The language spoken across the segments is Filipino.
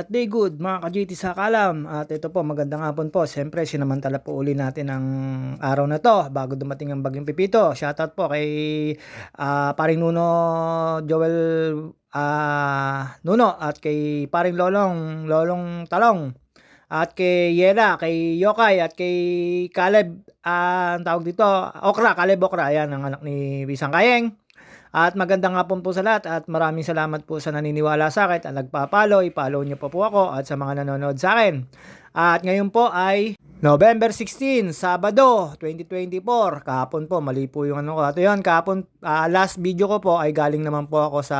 that day good mga ka-GT sa kalam. At ito po, magandang hapon po. Siyempre, sinamantala po uli natin ang araw na to bago dumating ang bagyong Pipito. Shoutout po kay paring Nuno Joel Nuno at kay paring Lolong Talong at kay Yera, kay Yokay at kay Caleb, ang tawag dito, Caleb Okra, ayan ang anak ni Bisang Kayeng. At magandang hapon po sa lahat at maraming salamat po sa naniniwala sa akin at nagpa-follow. I-follow niyo po ako at sa mga nanonood sa akin. At ngayon po ay November 16, Sabado, 2024. Kahapon po, mali po yung ano ko. At yun, kahapon, last video ko po ay galing naman po ako sa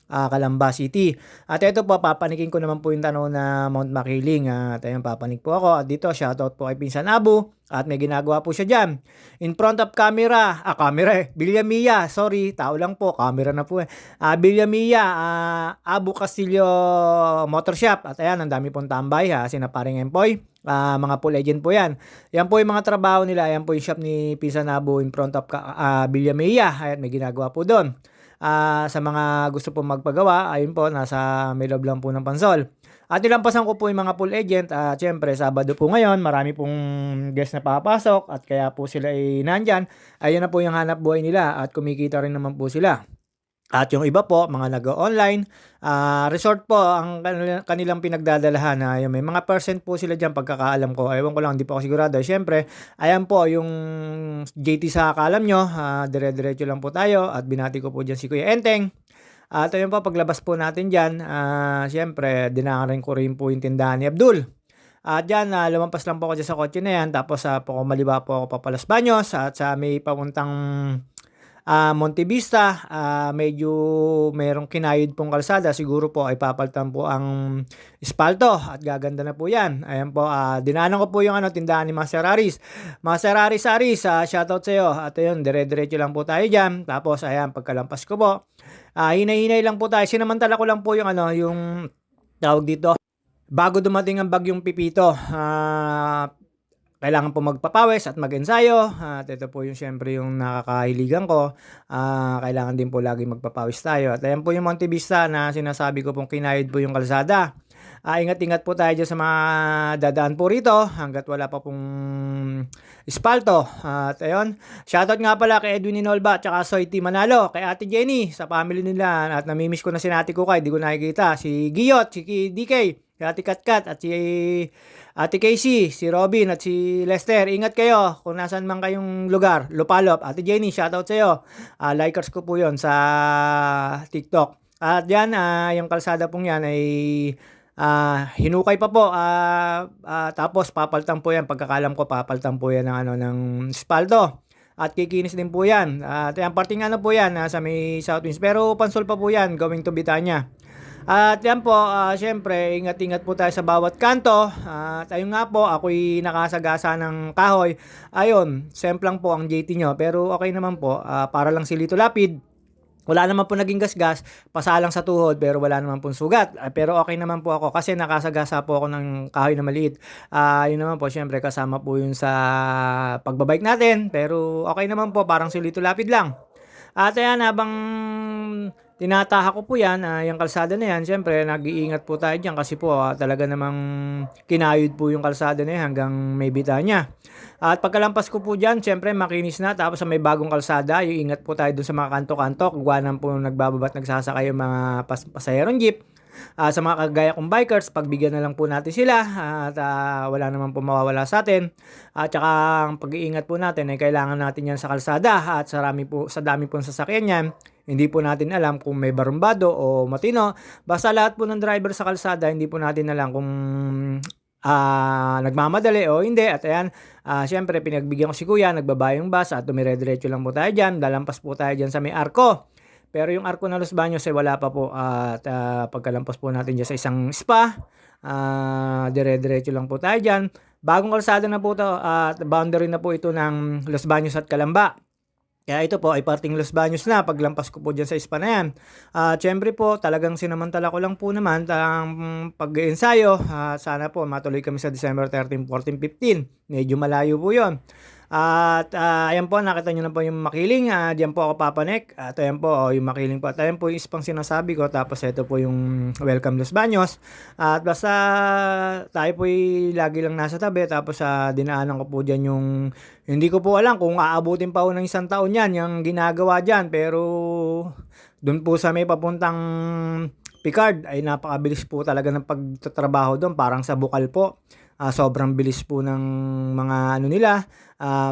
Calamba City. At ito po, papanikin ko naman po yung tanaw na Mount Makiling. At ayun, papanik po ako. At dito, shoutout po kay Pinsan Abu. At may ginagawa po siya dyan. In front of camera, Villamilla, sorry, tao lang po, camera na po eh. Villamilla, Abu Castillo Motor Shop. At ayan, ang dami pong tambay ha, sinaparing Empoy. Mga pool agent po yan. Yan po yung mga trabaho nila. Yan po yung shop ni Pinsan Abu in front of Villamilla. Ayan, may ginagawa po doon. Sa mga gusto po magpagawa, ayun po, nasa may loob lang po ng Pansol. At nilampasan ko po yung mga pool agent. Siyempre, Sabado po ngayon, marami pong guest na papasok at kaya po sila ay nandyan. Ayun na po yung hanap buhay nila at kumikita rin naman po sila. At yung iba po, mga nag-online, resort po ang kanilang pinagdadalahan. Yung may mga percent po sila dyan pagkakaalam ko. Ewan ko lang, hindi po ako sigurado. Siyempre, ayan po yung JT sa kaalam nyo. Dire-diretso lang po tayo at binati ko po dyan si Kuya Enteng. At ayun po, paglabas po natin dyan, siyempre, dinakarin ko rin po yung tindahan ni Abdul. At dyan, lumampas lang po ako dyan sa kotse na yan. Tapos po maliba po ako papalas Baños at sa may papuntang Monte Vista, medyo merong kinayod pong kalsada. Siguro po ay papalitan po ang espalto at gaganda na po yan. Ayan po, dinaanan ko po yung tindahan ni Master Aris. Master Aris, shoutout sa iyo. At ayun, dire-diretso lang po tayo dyan. Tapos ayan, pagkalampas ko po, hinay-hinay lang po tayo. Sinamantala ko lang po yung yung tawag dito. Bago dumating ang bagyong Pipito, kailangan po magpapawis at mag-ensayo. At ito po yung siyempre yung nakakahiligan ko. Kailangan din po lagi magpapawis tayo. At ayan po yung Monte Vista na sinasabi ko pong kinayod po yung kalsada. Ingat-ingat po tayo dyan sa mga dadaan po rito hanggat wala pa pong espalto. At ayun, shoutout nga pala kay Edwin Inolba at saka Soy T. Manalo, kay Ate Jenny sa family nila. At namimiss ko na si Nati Kukay, di ko nakikita. Si Giyot, si DK, si Ate Katkat at si Ate Casey, si Robin at si Lester. Ingat kayo kung nasan man kayong lugar. Lupalop. Ate Jenny, shoutout sa iyo. Likers ko po yon sa TikTok. At yan, yung kalsada pong yan ay hinukay pa po. Tapos papaltan po yan. Pagkakalam ko, papaltan po yan ng espalto. At kikinis din po yan. At yung parting po yan sa may Southwinds. Pero pansol pa po yan, going to Bitanya. At yan po, syempre, ingat-ingat po tayo sa bawat kanto. At ayun nga po, ako'y nakasagasa ng kahoy. Ayun, semplang po ang JT nyo. Pero okay naman po, para lang si Lito Lapid. Wala naman po naging gasgas, pasalang sa tuhod pero wala naman pong sugat. Pero okay naman po ako kasi nakasagasa po ako ng kahoy na maliit. Yun naman po, syempre kasama po yun sa pagbabike natin. Pero okay naman po, parang si Lito Lapid lang. At ayan, habang tinataha ko po yan, yung kalsada na yan, syempre nag-iingat po tayo dyan kasi po talaga namang kinayod po yung kalsada na yan hanggang may Bitanya. At pagkalampas ko po dyan, syempre makinis na, tapos sa may bagong kalsada, yung ingat po tayo dun sa mga kanto-kanto, kagwanan po nagbababat nagsasakay yung mga pasaherong jeep. Sa mga kagaya kong bikers, pagbigyan na lang po natin sila at wala naman po mawawala sa atin. At saka ang pag-iingat po natin ay kailangan natin yan sa kalsada at sa dami po sasakyan yan. Hindi po natin alam kung may barumbado o matino. Basta lahat po ng driver sa kalsada, hindi po natin alam kung nagmamadali o hindi. At ayan, syempre pinagbigyan ko si Kuya, nagbaba yung bus at dumire-diretso lang po tayo dyan. Dalampas po tayo dyan sa may arko. Pero yung arko ng Los Baños ay wala pa po. At pagkalampas po natin dyan sa isang spa, dire-diretso lang po tayo dyan. Bagong kalsada na po ito at boundary na po ito ng Los Baños at Calamba. Kaya ito po ay parting Los Baños na paglampas ko po dyan sa spa na yan. Siyempre po, talagang sinamantala ko lang po naman ang pag-ensayo. Sana po matuloy kami sa December 13, 14, 15. Medyo malayo po yon. At, ayan po nakita niyo na po yung makiling, diyan po ako papanek at ayan po, yung makiling po at ayan po yung spang sinasabi ko tapos ito po yung Welcome Los Baños at basta tayo po'y lagi lang nasa tabi tapos, dinaanan ko po diyan yung hindi ko po alam kung aabutin pa ho ng 1 taon 'yan, yang ginagawa diyan pero dun po sa may papuntang Picard ay napakabilis po talaga ng pagtatrabaho dun parang sa bukal po. Sobrang bilis po ng mga ano nila,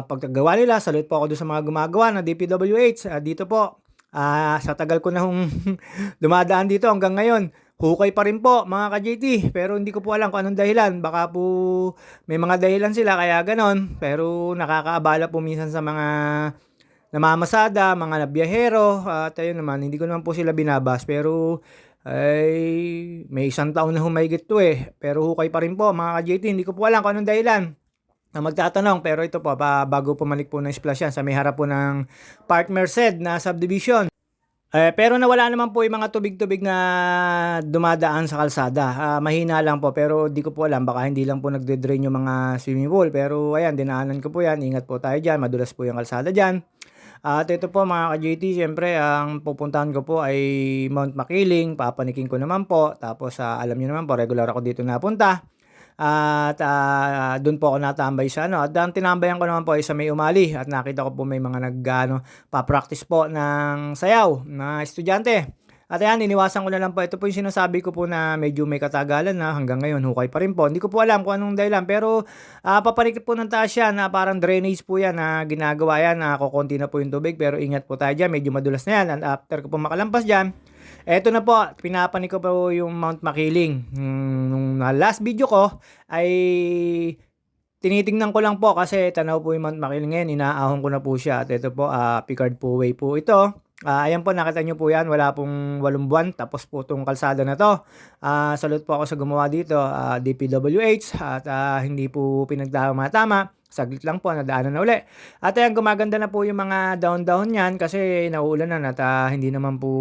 pagkagawa nila. Salute po ako dun sa mga gumagawa ng DPWH. Dito po, sa tagal ko na hong dumadaan dito hanggang ngayon, hukay pa rin po mga ka-JT. Pero hindi ko po alam kung anong dahilan. Baka po may mga dahilan sila kaya ganon. Pero nakakaabala po minsan sa mga namamasada, mga biyahero at ayun naman, hindi ko naman po sila binabas pero ay may 1 taon na humigit 'to, pero hukay pa rin po mga ka-JT. Hindi ko po alam kung anong dahilan na magtatanong pero ito po bago pumanik po ng splash yan sa may harap po ng Park Merced na subdivision. Pero nawala naman po yung mga tubig-tubig na dumadaan sa kalsada. Mahina lang po pero di ko po alam baka hindi lang po nagde-drain yung mga swimming pool. Pero ayan, dinaanan ko po yan. Ingat po tayo diyan, madulas po yung kalsada diyan. At ito po mga ka-JT, siyempre ang pupuntahan ko po ay Mount Makiling, papanikin ko naman po. Tapos alam niyo naman po, regular ako dito napunta. At doon po ako natambay sa ano. At ang tinambayan ko naman po ay sa may Umali. At nakita ko po may mga pa-practice po ng sayaw na estudyante. At ayan, iniwasan ko na lang po. Ito po yung sinasabi ko po na medyo may katagalan na hanggang ngayon hukay pa rin po. Hindi ko po alam kung anong dahilan pero papanikit po ng taas yan na parang drainage po yan na ginagawa yan na kukunti na po yung tubig pero ingat po tayo dyan. Medyo madulas na yan. And after ko po makalampas dyan, eto na po, pinapanik ko po yung Mount Makiling. Nung last video ko ay tinitingnan ko lang po kasi tanaw po yung Mount Makiling ngayon. Inaahon ko na po siya. At ito po, Picard po way po ito. Ayan po, nakita nyo po yan. Wala pong 8 buwan. Tapos po itong kalsada na to. Salute po ako sa gumawa dito. DPWH. At hindi po pinagtama-tama. Saglit lang po, nadaanan na uli. At ayan, gumaganda na po yung mga dahon-dahon yan kasi nauulan na at hindi naman po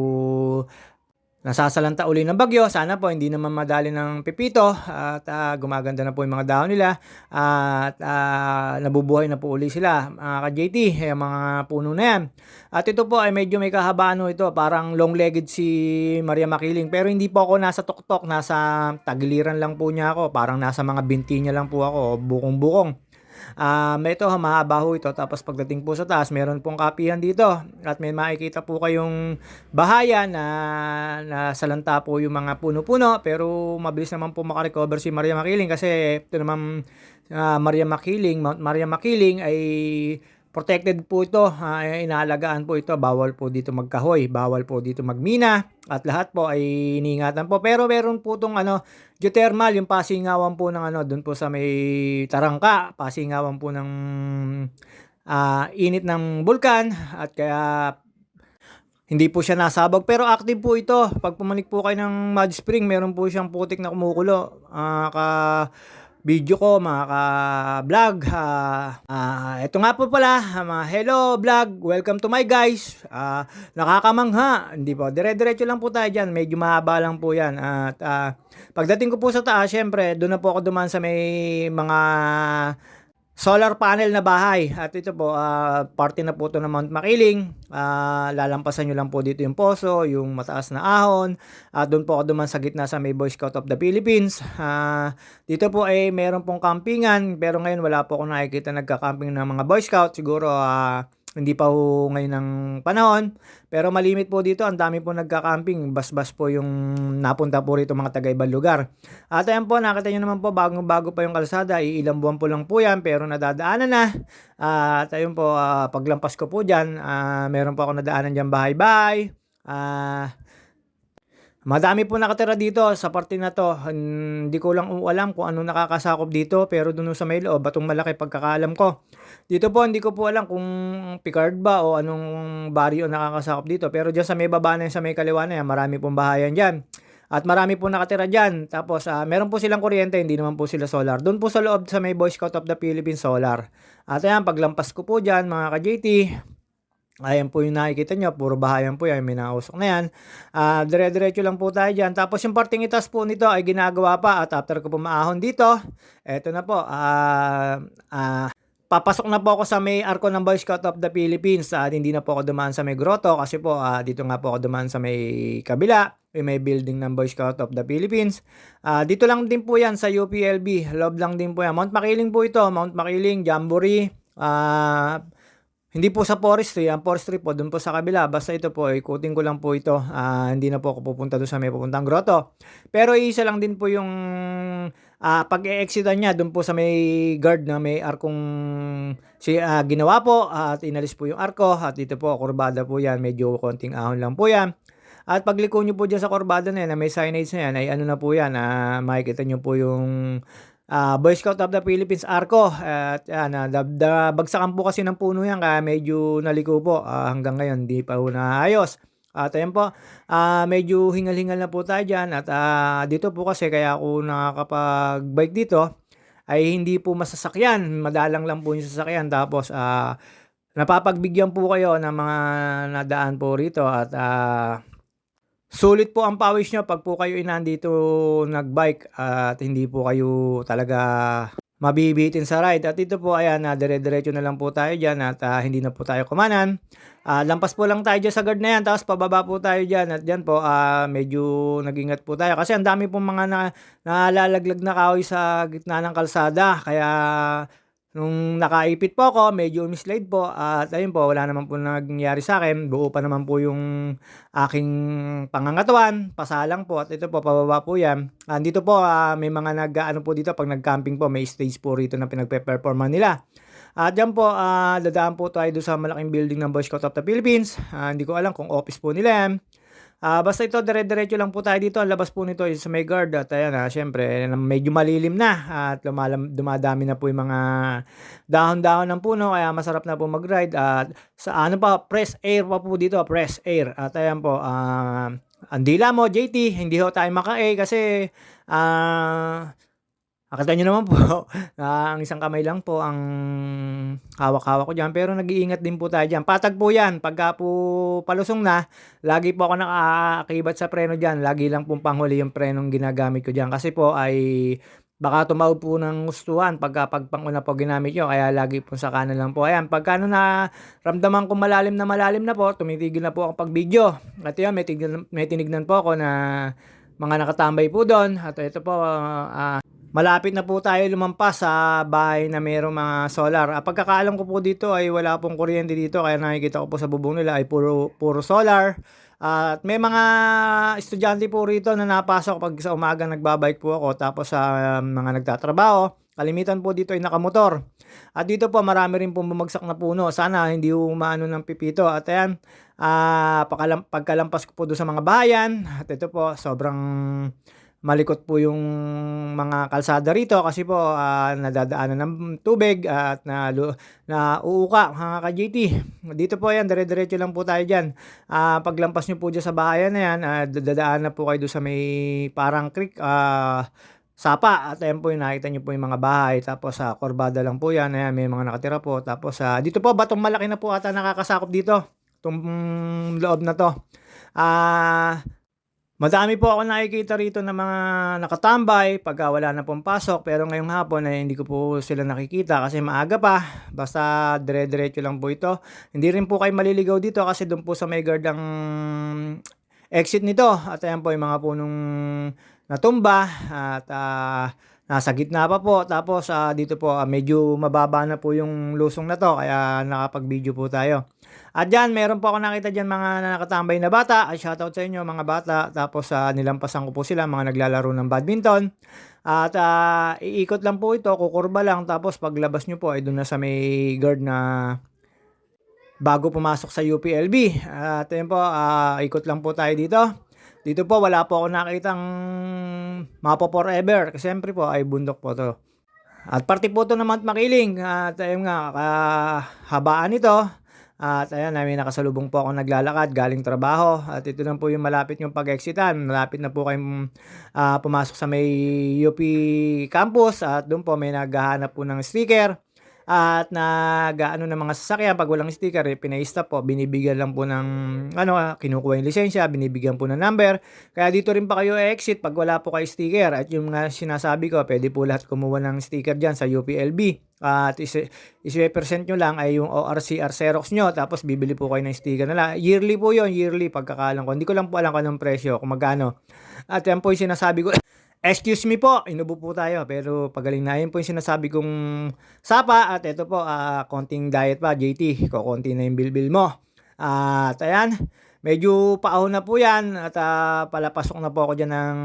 nasasalanta uli ng bagyo. Sana po hindi naman madali ng pipito at gumaganda na po yung mga dahon nila at nabubuhay na po uli sila mga ka-JT, yung mga puno na yan. At ito po ay medyo may kahabaan ito, parang long-legged si Maria Makiling pero hindi po ako nasa tuktok, nasa tagiliran lang po niya ako, parang nasa mga binti niya lang po ako, bukong-bukong. Ito mahaba ho ito tapos pagdating po sa taas meron pong kapihan dito at may makikita po kayong bahayan na nasalanta po yung mga puno-puno pero mabilis naman po makarecover si Maria Makiling kasi ito naman Maria Makiling, Mount Maria Makiling ay protected po ito, inaalagaan po ito, bawal po dito magkahoy, bawal po dito magmina at lahat po ay iniingatan po pero meron po itong geothermal, yung pasingawan po ng doon po sa may Tarangka, pasingawan po ng init ng bulkan at kaya hindi po siya nasabog pero active po ito. Pag pumanik po kayo ng Mud Spring, meron po siyang putik na kumukulo. Video ko mga ka-vlog. Ito nga po pala, hello vlog, welcome to my guys. Nakakamangha, hindi po, dire-diretso lang po tayo dyan, medyo mahaba lang po yan. At pagdating ko po sa taas, syempre, doon na po ako dumaan sa may mga solar panel na bahay. At ito po, parte na po ito ng Mount Makiling. Lalampasan nyo lang po dito yung poso, yung mataas na ahon. Doon po ako duman sa gitna sa may Boy Scout of the Philippines. Dito po ay meron pong campingan. Pero ngayon wala po ako nakikita nagka-camping ng mga Boy Scout. Siguro hindi pa ho ngayon ng panahon. Pero malimit po dito, ang dami po nagka-camping. Bas-bas po yung napunta po rito mga taga-ibang lugar. At ayan po, nakita nyo naman po, bago pa yung kalsada. Ilang buwan po lang po yan, pero nadadaanan na. At ayun po, paglampas ko po dyan, meron po ako nadaanan dyan bahay-bahay. Madami po nakatira dito sa parte na to. Hindi ko lang alam kung anong nakakasakop dito pero doon sa may loob, batong malaki pagkakaalam ko. Dito po hindi ko po alam kung Picard ba o anong baryo nakakasakop dito. Pero diyan sa may baba na sa may kaliwa na yan, marami pong bahayan diyan. At marami po nakatira diyan. Tapos meron po silang kuryente, hindi naman po sila solar. Doon po sa loob sa may Boy Scout of the Philippines solar. At ayan, paglampas ko po diyan mga ka-JT, ayan po yung nakikita nyo, puro bahayan po yan, may nakausok na yan. Dire-diretso lang po tayo dyan. Tapos yung parting itas po nito ay ginagawa pa at after ko po maahon dito, eto na po, papasok na po ako sa may arko ng Boy Scout of the Philippines at hindi na po ako dumaan sa may grotto kasi po dito nga po ako dumaan sa may kabila, may building ng Boy Scout of the Philippines. Dito lang din po yan sa UPLB, loob lang din po yan. Mount Makiling po ito, Mount Makiling, Jamboree. Hindi po sa forestry, ang forestry po doon po sa kabila. Basta ito po, ikutin ko lang po ito. Hindi na po ako pupunta doon sa may pupuntang grotto. Pero isa lang din po yung pag-e-exitan niya doon po sa may guard na may arkong ginawa po at inalis po yung arko at dito po kurbada po yan, medyo konting ahon lang po yan. At pagliko nyo po dyan sa kurbada na yan, na may signage na yan, ay ano na po yan, makikita nyo po yung Boy Scout of the Philippines Arco. At bagsakan po kasi ng puno yan kaya medyo naliko po. Hanggang ngayon di pa po naayos. At ayan po, medyo hingal-hingal na po tayo dyan. At dito po kasi kaya ako nakakapag-bike dito ay hindi po masasakyan. Madalang lang po yung sasakyan. Tapos napapagbigyan po kayo ng mga nadaan po rito. At sulit po ang pawis nyo pag po kayo nandito nagbike at hindi po kayo talaga mabibitin sa ride. At ito po, ayan, dire-diretso na lang po tayo dyan at hindi na po tayo kumanan. Lampas po lang tayo dyan sa guard na yan, tapos pababa po tayo dyan. At dyan po, medyo nag-ingat po tayo. Kasi ang dami pong mga nalalaglag na kahoy sa gitna ng kalsada. Kaya nung nakaipit po ako, medyo mislide po at ayun po, wala naman po nangyari sa akin. Buo pa naman po yung aking pangangatawan, pasalang po at ito po, pababa po yan. Dito po, may mga nag-ano po dito, pag nag-camping po, may stage po rito na pinagpe-performan nila. At dyan po, dadaan po tayo doon sa malaking building ng Boy Scout of the Philippines. Hindi ko alam kung office po nila yan. Basta ito, dire-diretso lang po tayo dito. Ang labas po nito is sa may guard. At ayan, syempre, medyo malilim na. At dumadami na po yung mga dahon-dahon ng puno. Kaya masarap na po mag-ride. At sa ano pa, press air pa po dito. Press air. At ayan po, ang dila mo, JT, hindi ho tayo maka-A kasi nakita nyo naman po, ang isang kamay lang po ang hawak-hawak ko dyan. Pero nag-iingat din po tayo dyan. Patag po yan. Pagka po palusong na, lagi po ako nakaakibat sa preno dyan. Lagi lang pong panghuli yung prenong ginagamit ko dyan. Kasi po ay baka tumawag po ng gustuhan pagka pagpanguna po ginamit nyo. Kaya lagi po sa kanan lang po. Ayan, pagka na ramdaman ko malalim na po, tumitigil na po ako pag video. At yun, may tinignan po ako na mga nakatambay po doon. At ito po, malapit na po tayo lumampas sa bahay na mayroong mga solar. Pagkakaalam ko po dito ay wala pong kuryente dito kaya nakikita ko po sa bubong nila ay puro solar. At may mga estudyante po rito na napasok pag sa umaga nagbabike po ako tapos sa mga nagtatrabaho. Kalimitan po dito ay nakamotor. At dito po marami rin po bumagsak na puno. Sana hindi umaano ng pipito. At ayan, pagkalampas ko po doon sa mga bayan. At ito po sobrang malikot po yung mga kalsada rito kasi po nadadaanan ng tubig at nauuka mga ka-JT. Dito po yan, dire-diretso lang po tayo dyan. Paglampas nyo po dyan sa bahayan na yan, dadaan na po kayo doon sa may parang creek, sapa. At ayan po yung nakita nyo po yung mga bahay. Tapos kurbada lang po yan. Ayan, may mga nakatira po. Tapos dito po, batong malaki na po ata nakakasakop dito. Itong loob na to. Madami po ako nakikita rito na mga nakatambay pagka wala na pong pasok. Pero ngayong hapon ay hindi ko po sila nakikita kasi maaga pa. Basta dire-diretso lang po ito. Hindi rin po kayo maliligaw dito kasi doon po sa may guard ang exit nito. At ayan po yung mga punong natumba. At nasa gitna pa po. Tapos dito po medyo mababa na po yung lusong na to. Kaya nakapag-video po tayo. At dyan, meron po ako nakita dyan mga nakatambay na bata. Ay, shoutout sa inyo mga bata. Tapos nilampasan ko po sila, mga naglalaro ng badminton. At iikot lang po ito, kukurba lang. Tapos paglabas nyo po, ay doon na sa may guard na bago pumasok sa UPLB. At yun po, ikot lang po tayo dito. Dito po, wala po ako nakitang Mapo Forever. Kasi siyempre po, ay bundok po to. At parte po to ng Mount Makiling. At ayun nga, habaan ito. At ayan, may nakasalubong po ako naglalakad galing trabaho. At ito lang po yung malapit yung pag-exitan. Malapit na po kayong pumasok sa may UP campus. At doon po may naghahanap po ng sticker. at nag-aano ng mga sasakyan 'pag walang sticker, pina-stop po, binibigyan lang po ng ano, kinukuha yung lisensya, binibigyan po ng number. Kaya dito rin pa kayo exit 'pag wala po kayo sticker at yung nga sinasabi ko, puwede po lahat kumuha ng sticker diyan sa UPLB at ipe-present niyo lang ay yung ORCR Xerox niyo tapos bibili po kayo ng sticker nila. Yearly po yun, yearly pagkakaalam ko. Hindi ko lang po alam kung anong presyo, kung magkano. At yan po yung sinasabi ko. Excuse me po, inubo po tayo pero pagaling na. Yun po yung sinasabi kong sapa at ito po, konting diet pa, JT. Kokonti na yung bilbil mo. At ayan, medyo paahon na po yan at palapasok na po ako dyan ng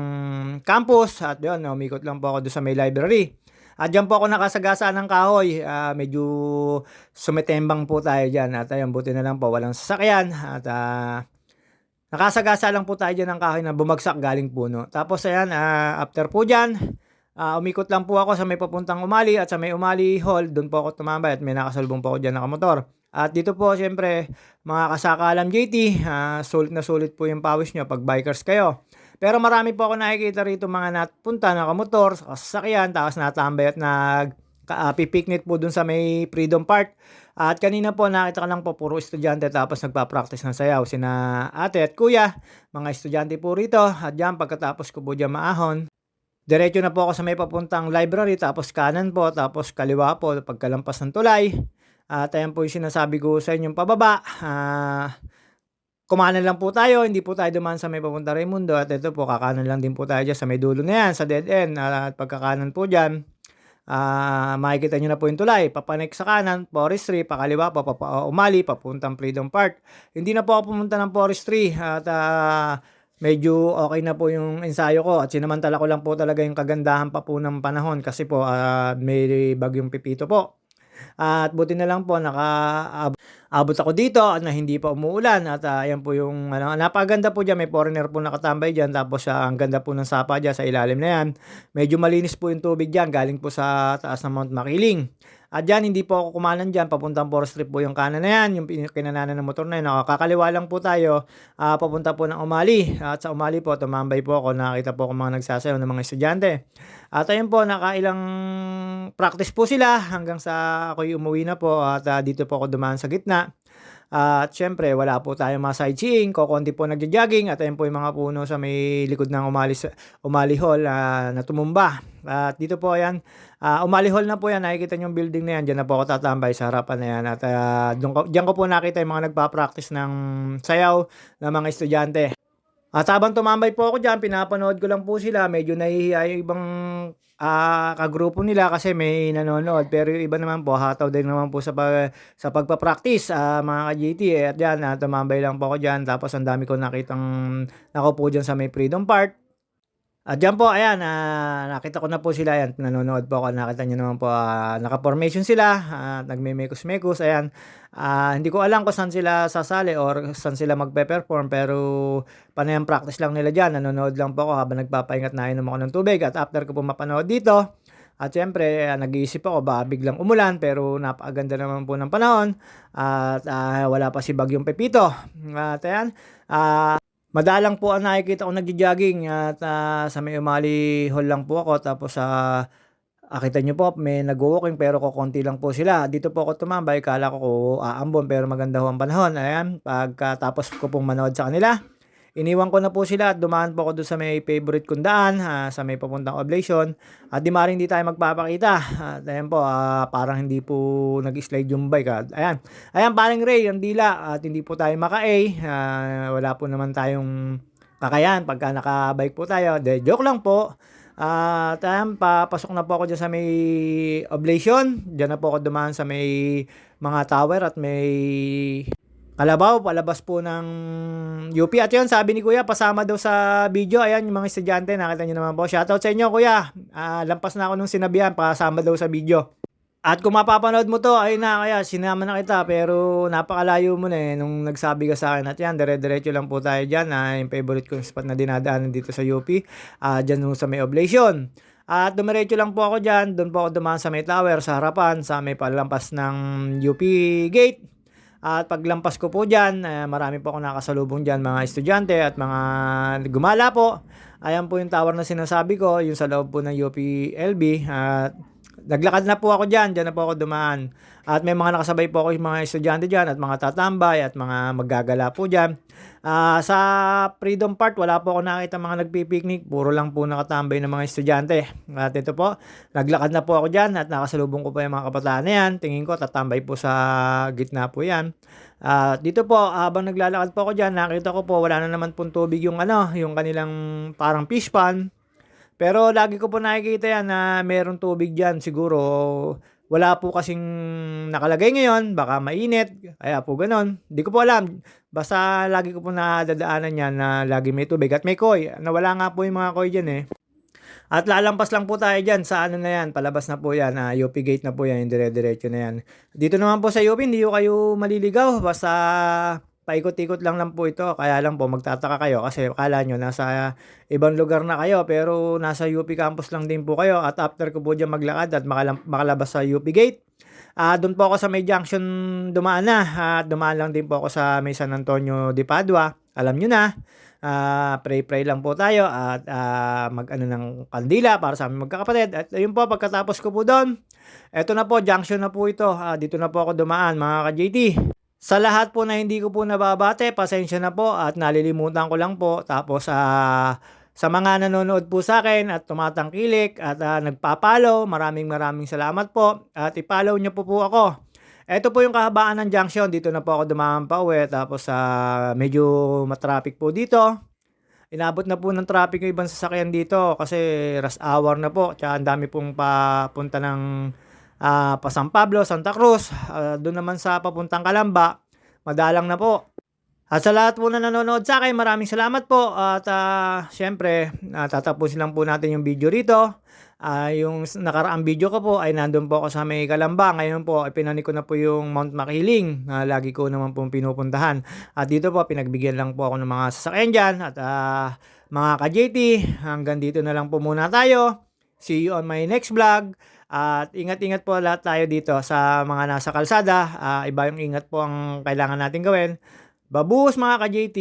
campus at yun, umikot lang po ako doon sa may library. At dyan po ako nakasagasa ng kahoy, medyo sumitembang po tayo dyan at ayun, buti na lang po walang sasakyan at nakasagasa lang po tayo dyan ng kahoy na bumagsak galing puno. Tapos ayan, after po dyan, umikot lang po ako sa may papuntang Umali at sa may Umali Hall, doon po ako tumambay at may nakasalubong po ako dyan nakamotor. At dito po siyempre, mga kasakalam JT, sulit na sulit po yung pawis nyo pag bikers kayo. Pero marami po ako nakikita rito mga napunta, nakamotor, sa sasakyan, tapos natambay at pipiknit po dun sa may Freedom Park. At kanina po nakita ko lang po puro estudyante tapos nagpa-practice ng sayaw sina ate at kuya, mga estudyante po rito. At diyan pagkatapos ko po diyan maahon, diretso na po ako sa may papuntang library tapos kanan po tapos kaliwa po pagkalampas ng tulay. At ayan po yung sinasabi ko sa inyong pababa. Kumanan lang po tayo, hindi po tayo dumaan sa may papunta Raimundo at ito po kakanan lang din po tayo dyan sa may dulo na yan, sa dead end. At pagkakanan po dyan, makikita nyo na po yung tulay. Papanik sa kanan, forestry, pakaliwa po, Umali, papuntang Freedom Park. Hindi na po ako pumunta ng forestry at medyo okay na po yung ensayo ko at sinamantala ko lang po talaga yung kagandahan pa po ng panahon kasi po may bagyong Pipito po. At buti na lang po abot ako dito na hindi pa umuulan at ayan po yung napakaganda po diyan, may foreigner po nakatambay diyan tapos ang ganda po ng sapa diyan sa ilalim na yan. Medyo malinis po yung tubig diyan galing po sa taas ng Mount Makiling. At diyan hindi po ako kumanan diyan papuntang forestry po yung kanan na yan, yung kinananan ng motor na yun. Kakaliwa lang po tayo papunta po ng Umali. At sa Umali po tumambay po ako, nakita po ako mga nagsasayaw ng mga estudyante. At ayun po, nakailang practice po sila hanggang sa ako'y umuwi na po at dito po ako dumaan sa gitna. At syempre wala po tayong mga sightseeing, kokonti po nagja-jogging at ayun po yung mga puno sa may likod ng Umali Hall na tumumba. At dito po yan, Umali Hall na po yan, nakikita nyo yung building na yan, dyan na po ako tatambay sa harapan na yan. At dyan ko po nakita yung mga nagpa-practice ng sayaw ng mga estudyante. At habang tumambay po ako dyan, pinapanood ko lang po sila, medyo nahihiya yung ibang kagrupo nila kasi may nanonood pero yung iba naman po hataw din naman po sa pagpa-practice mga ka-GT at yan tumambay lang po ako diyan tapos ang dami ko nakitang nakaupo diyan sa may Freedom Park. At diyan po ayan, nakita ko na po sila, ayan nanonood po ako, nakita niyo naman po naka-formation sila, nagme-mekos-mekos ayan. Hindi ko alam kung saan sila sasali or saan sila magpe-perform pero panayang practice lang nila diyan, nanonood lang po ako habang nagpapahinga at nainom ako ng tubig. At after ko po mapanood dito, at siyempre nag-iisip ako baka biglang umulan pero napakaganda naman po ng panahon at wala pa si Bagyong Pepito. At ayan, madalang po ang nakikita ko nagjo-jogging at sa may Umali Hall lang po ako tapos kita nyo po may nagwo-walking pero kokonti lang po sila. Dito po ako tumambay, kala ko aambon pero maganda ho ang panahon. Ayan, pagkatapos ko pong manood sa kanila, iniwan ko na po sila at dumaan po ako doon sa may favorite kong daan, sa may papuntang Oblation. At di maring di tayo magpapakita. At ayan po, parang hindi po nag-slide yung bike. Ayan, parang Ray, ang dila. At hindi po tayo maka-A. Wala po naman tayong kakayan pagka naka-bike po tayo. Joke lang po. At ayan, papasok na po ako dyan sa may Oblation. Diyan na po ako dumaan sa may mga tower at may Kalabaw, palabas po ng UP. At yun, sabi ni Kuya, pasama daw sa video. Ayan, yung mga estudyante, nakita nyo naman po. Shoutout sa inyo, Kuya. Lampas na ako nung sinabihan, pasama daw sa video. At kung mapapanood mo to, ayun na, kaya sinama na kita. Pero napakalayo mo na nung nagsabi ka sa akin. At yan, dire-diretso lang po tayo dyan. Yung favorite kong spot na dinadaanan dito sa UP. Dyan sa may Oblation. At dumiretso lang po ako dyan. Doon po ako dumaan sa may tower, sa harapan, sa may palampas ng UP gate. At paglampas ko po dyan, marami po ako nakasalubong dyan, mga estudyante at mga gumala po. Ayan po yung tower na sinasabi ko, yung sa loob po ng UPLB. At naglakad na po ako diyan na po ako dumaan. At may mga nakasabay po ako yung mga estudyante diyan at mga tatambay at mga maggagala po diyan. Sa Freedom Park wala po ako nakitang mga nagpi-picnic, puro lang po nakatambay ng mga estudyante. At ito po, naglakad na po ako diyan at nakasalubong ko pa yung mga kabataan na yan. Tingin ko tatambay po sa gitna po yan. Dito po habang naglalakad po ako diyan, nakita ko po wala na naman pong tubig yung ano, yung kanilang parang fish pond. Pero lagi ko po nakikita 'yan na merong tubig diyan. Siguro wala po kasing nakalagay ngayon, baka mainit, kaya po gano'n. 'Di ko po alam. Basta lagi ko po nadadaanan 'yan na lagi may tubig at may koi. Nawala nga po yung mga koi diyan, eh. At lalampas lang po tayo diyan sa ano na 'yan, palabas na po 'yan, UP Gate na po 'yan, yung dire-diretso na 'yan. Dito naman po sa UP hindi po kayo maliligaw basta paikot-ikot lang po ito. Kaya lang po magtataka kayo kasi akala niyo nasa ibang lugar na kayo pero nasa UP campus lang din po kayo at after ko po diyan maglakad at makalabas sa UP Gate, do'n po ako sa may junction dumaan na at dumaan lang din po ako sa may San Antonio de Padua. Alam niyo na. Pray-pray lang po tayo at mag-ano ng kandila para sa aming magkakapatid. At ayun po, pagkatapos ko po doon, eto na po, junction na po ito. Dito na po ako dumaan, mga ka-JT. Sa lahat po na hindi ko po nababate, pasensya na po at nalilimutan ko lang po. Tapos sa mga nanonood po sa akin at tumatangkilik at nagpa-follow, maraming salamat po. At i-follow niyo po ako. Eto po yung kahabaan ng junction, dito na po ako dumaan pauwi tapos medyo ma-traffic po dito. Inabot na po ng traffic yung ibang sasakyan dito kasi rush hour na po. Tsaka ang dami pong papunta ng pa San Pablo, Santa Cruz. Doon naman sa papuntang Calamba, madalang na po. At sa lahat po na nanonood sa akin, maraming salamat po. At siyempre, tatapusin lang po natin yung video rito. Yung nakaraang video ko po ay nandun po ako sa may Calamba. Ngayon po, pinani ko na po yung Mount Makiling na lagi ko naman pong pinupuntahan. At dito po, pinagbigyan lang po ako ng mga sasakyan dyan. At mga ka-JT, hanggang dito na lang po muna tayo. See you on my next vlog. At ingat-ingat po lahat tayo dito sa mga nasa kalsada. Iba yung ingat po ang kailangan natin gawin. Babuhos mga ka-JT!